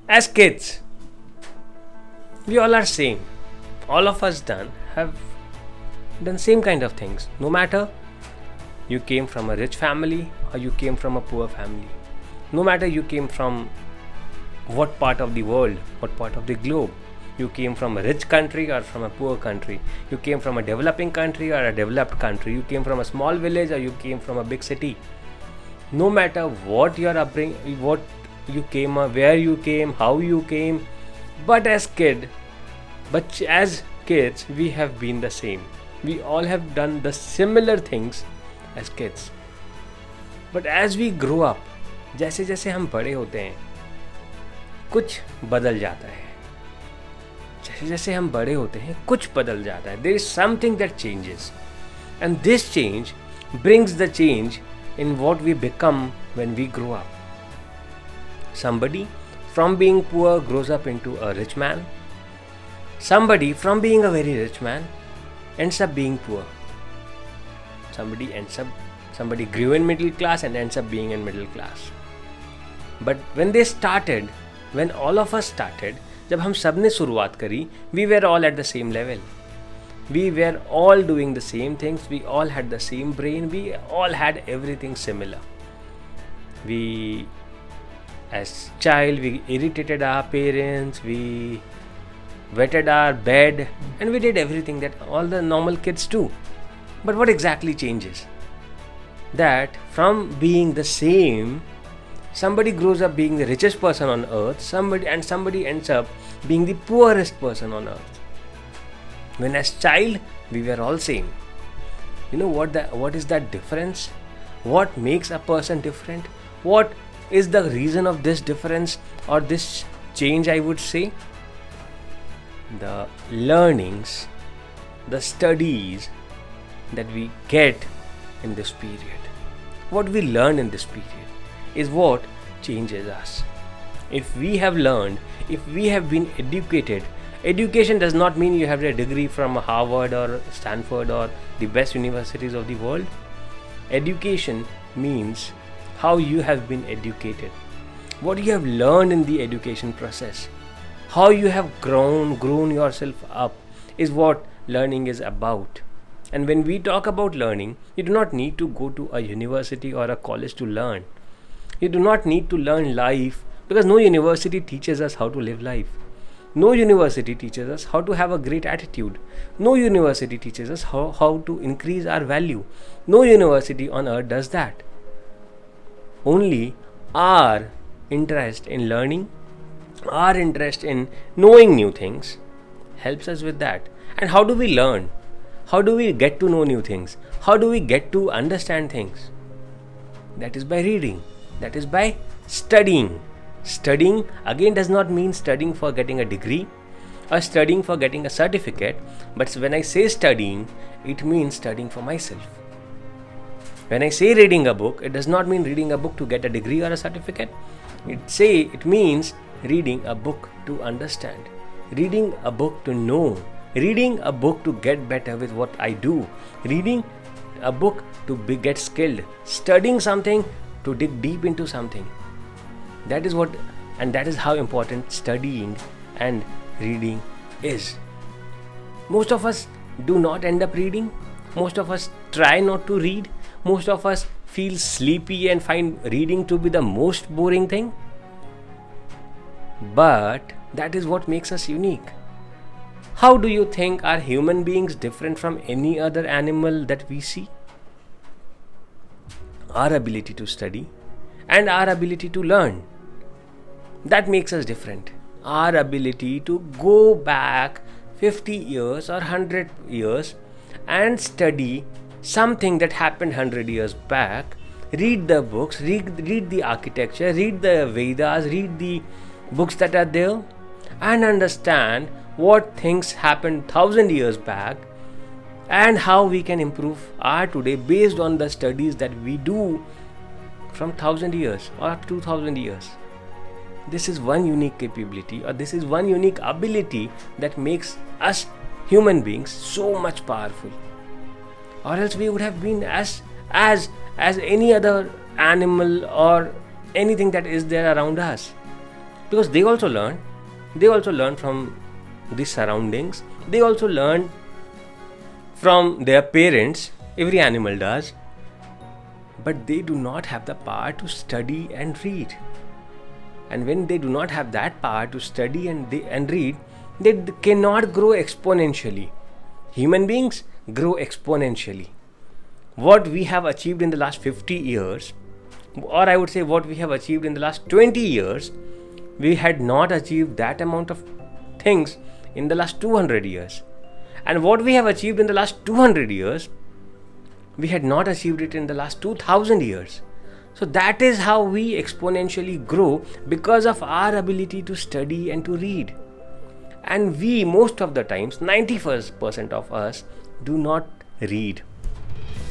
As kids, we all are same. All of us have done same kind of things. No matter you came from a rich family or you came from a poor family. No matter you came from what part of the world, what part of the globe. You came from a rich country or from a poor country. You came from a developing country or a developed country. You came from a small village or you came from a big city. No matter what your upbringing, what you came, where you came, how you came, but as kids, we have been the same. We all have done the similar things as kids. But as we grow up, जैसे जैसे हम बड़े होते हैं, कुछ बदल जाता है. जैसे जैसे हम बड़े होते हैं, कुछ बदल जाता है. There is something that changes, and this change brings the change in what we become when we grow up. Somebody from being poor grows up into a rich man. Somebody from being a very rich man ends up being poor. Somebody grew in middle class and ends up being in middle class. But when all of us started, जब हम सब ने शुरुआत करी, we were all at the same level. We were all doing the same things. We all had the same brain. We all had everything similar. As child, we irritated our parents. We wetted our bed, and we did everything that all the normal kids do. But what exactly changes? That from being the same, somebody grows up being the richest person on earth, somebody ends up being the poorest person on earth. When as child, we were all same. You know what is that difference? What makes a person different? What is the reason of this difference or this change, I would say? The learnings, the studies that we get in this period. What we learn in this period is what changes us. If we have learned, if we have been educated, education does not mean you have a degree from Harvard or Stanford or the best universities of the world. Education means how you have been educated, what you have learned in the education process, how you have grown yourself up is what learning is about. And when we talk about learning, you do not need to go to a university or a college to learn. You do not need to learn life, because no university teaches us how to live life. No university teaches us how to have a great attitude. No university teaches us how to increase our value. No university on earth does that. Only our interest in learning, our interest in knowing new things helps us with that. And how do we learn? How do we get to know new things? How do we get to understand things? That is by reading. That is by studying. Studying again does not mean studying for getting a degree or studying for getting a certificate, but when I say studying, it means studying for myself. When I say reading a book, it does not mean reading a book to get a degree or a certificate. It means reading a book to understand, reading a book to know, reading a book to get better with what I do, reading a book to get skilled, studying something to dig deep into something. That is how important studying and reading is. Most of us do not end up reading. Most of us try not to read. Most of us feel sleepy and find reading to be the most boring thing. But that is what makes us unique. How do you think are human beings different from any other animal that we see? Our ability to study and our ability to learn. That makes us different. Our ability to go back 50 years or 100 years and study something that happened 100 years back, read the books, read the architecture, read the Vedas, read the books that are there, and understand what things happened 1000 years back and how we can improve our today based on the studies that we do from 1000 years or 2000 years. This is one unique capability, or this is one unique ability that makes us human beings so much powerful. Or else we would have been as any other animal or anything that is there around us. because they also learn from the surroundings, they also learn from their parents. Every animal does, but they do not have the power to study and read. And when they do not have that power to study and read, they cannot grow exponentially. Human beings grow exponentially. What we have achieved in the last 50 years, or I would say what we have achieved in the last 20 years, we had not achieved that amount of things in the last 200 years. And what we have achieved in the last 200 years, we had not achieved it in the last 2000 years. So that is how we exponentially grow, because of our ability to study and to read. And we, most of the times, 91% of us do not read.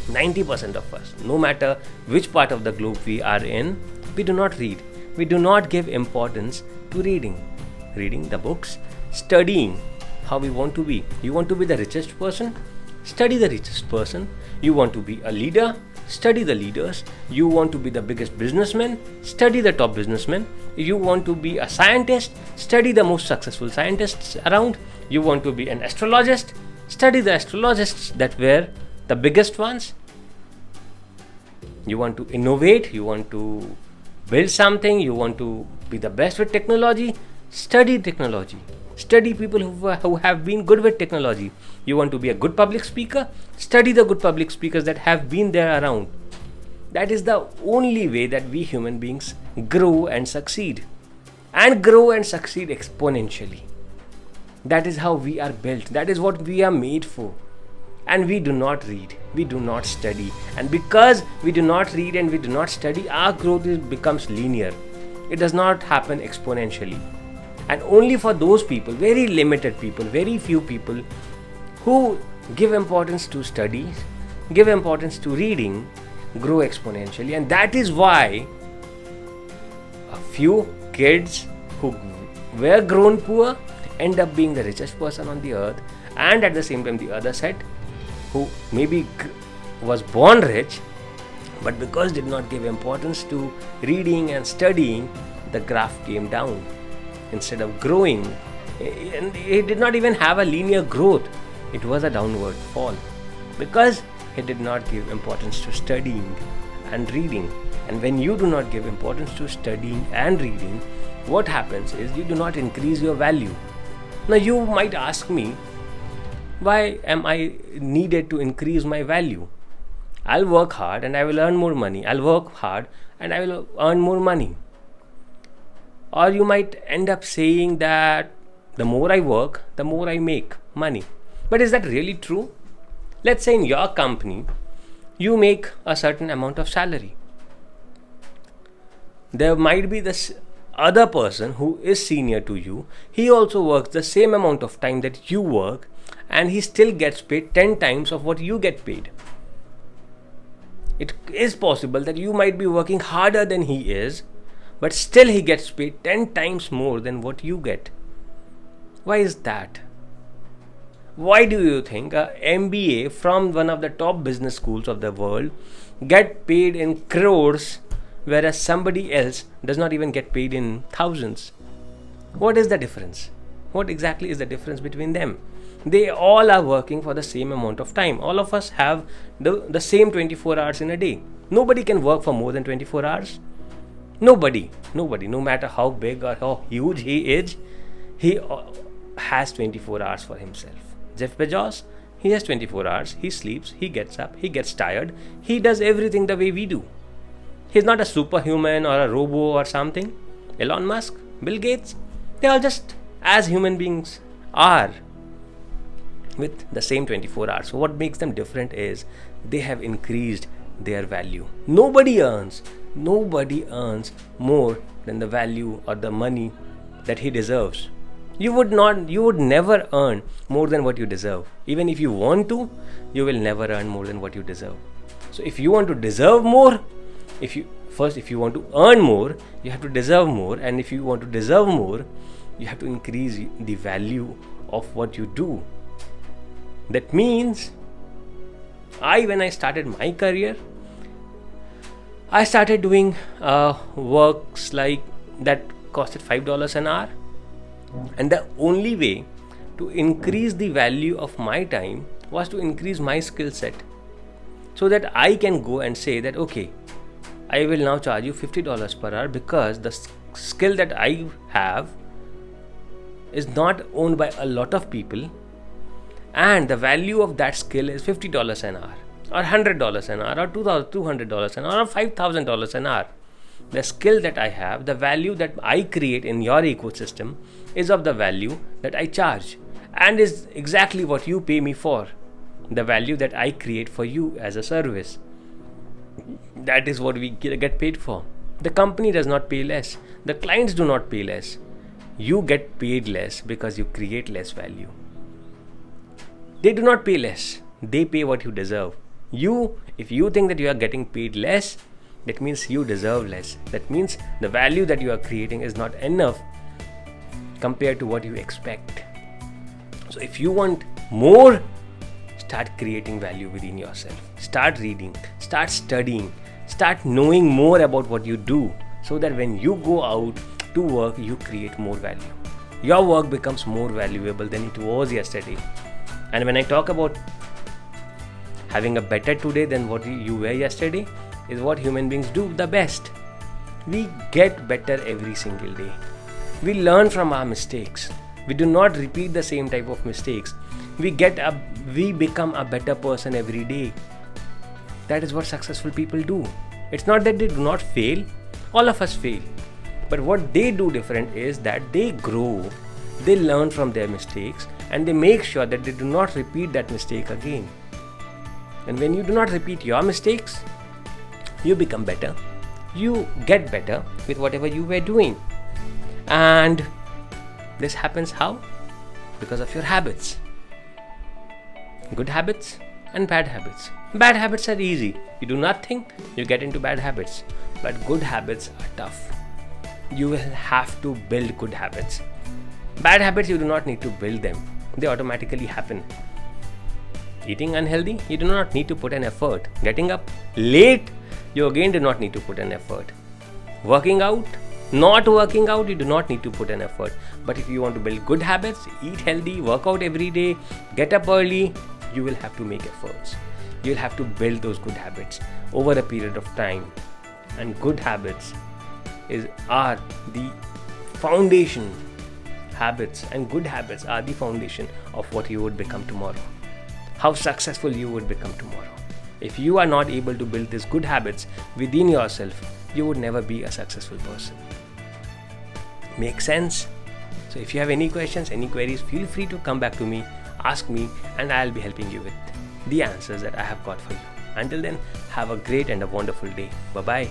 90% of us, no matter which part of the globe we are in, we do not read. We do not give importance to reading the books, studying how we want to be. You want to be the richest person? Study the richest person. You want to be a leader? Study the leaders. You want to be the biggest businessman? Study the top businessmen. You want to be a scientist? Study the most successful scientists around. You want to be an astrologist? Study the astrologists that were the biggest ones. You want to innovate? You want to build something? You want to be the best with technology? Study technology. Study people who have been good with technology. You want to be a good public speaker? Study the good public speakers that have been there around. That is the only way that we human beings grow and succeed. And grow and succeed exponentially. That is how we are built. That is what we are made for. And we do not read. We do not study. And because we do not read and we do not study, our growth becomes linear. It does not happen exponentially. And only for those people, very limited people, very few people who give importance to studies, give importance to reading, grow exponentially. And that is why a few kids who were grown poor end up being the richest person on the earth, and at the same time the other set who maybe was born rich, but because did not give importance to reading and studying, the graph came down. Instead of growing, and it did not even have a linear growth, it was a downward fall, because it did not give importance to studying and reading. And when you do not give importance to studying and reading, what happens is you do not increase your value. Now you might ask me, why am I needed to increase my value? I'll work hard and I will earn more money. I'll work hard and I will earn more money. Or you might end up saying that the more I work, the more I make money. But is that really true? Let's say in your company, you make a certain amount of salary. There might be this other person who is senior to you. He also works the same amount of time that you work, and he still gets paid 10 times of what you get paid. It is possible that you might be working harder than he is, but still he gets paid 10 times more than what you get. Why is that? Why do you think a MBA from one of the top business schools of the world get paid in crores, whereas somebody else does not even get paid in thousands? What is the difference? What exactly is the difference between them? They all are working for the same amount of time. All of us have the same 24 hours in a day. Nobody can work for more than 24 hours. Nobody, no matter how big or how huge he is, he has 24 hours for himself. Jeff Bezos, he has 24 hours. He sleeps, he gets up, he gets tired. He does everything the way we do. He's not a superhuman or a robo or something. Elon Musk, Bill Gates, they are just as human beings are, with the same 24 hours. So what makes them different is they have increased their value. Nobody earns more than the value or the money that he deserves. You would never earn more than what you deserve. Even if you want to, you will never earn more than what you deserve. So if you want to deserve more, if you want to earn more, you have to deserve more. And if you want to deserve more, you have to increase the value of what you do. That means when I started my career, I started doing works like that costed $5 an hour. And the only way to increase the value of my time was to increase my skill set, so that I can go and say that, okay, I will now charge you $50 per hour because the skill that I have is not owned by a lot of people, and the value of that skill is $50 an hour, or $100 an hour, or $200 an hour, or $5,000 an hour. The skill that I have, the value that I create in your ecosystem is of the value that I charge, and is exactly what you pay me for. The value that I create for you as a service. That is what we get paid for. The company does not pay less. The clients do not pay less. You get paid less because you create less value. They do not pay less. They pay what you deserve. If you think that you are getting paid less, that means you deserve less. That means the value that you are creating is not enough compared to what you expect. So if you want more, start creating value within yourself. Start reading, start studying, start knowing more about what you do, so that when you go out to work, you create more value. Your work becomes more valuable than it was yesterday. And when I talk about having a better today than what you were yesterday, is what human beings do the best. We get better every single day. We learn from our mistakes. We do not repeat the same type of mistakes. We become a better person every day. That is what successful people do. It's not that they do not fail. All of us fail. But what they do different is that they grow, they learn from their mistakes, and they make sure that they do not repeat that mistake again. And when you do not repeat your mistakes, you become better. You get better with whatever you were doing. And this happens how? Because of your habits. Good habits and bad habits. Bad habits are easy. You do nothing, you get into bad habits. But good habits are tough. You will have to build good habits. Bad habits, you do not need to build them. They automatically happen. Eating unhealthy, you do not need to put an effort. Getting up late, you again do not need to put an effort. Working out, not working out, you do not need to put an effort. But if you want to build good habits, eat healthy, work out every day, get up early, you will have to make efforts. You'll have to build those good habits over a period of time. And good habits are the foundation. Habits and good habits are the foundation of what you would become tomorrow. How successful you would become tomorrow. If you are not able to build these good habits within yourself, you would never be a successful person. Make sense? So if you have any questions, any queries, feel free to come back to me, ask me, and I'll be helping you with the answers that I have got for you. Until then, have a great and a wonderful day. Bye-bye.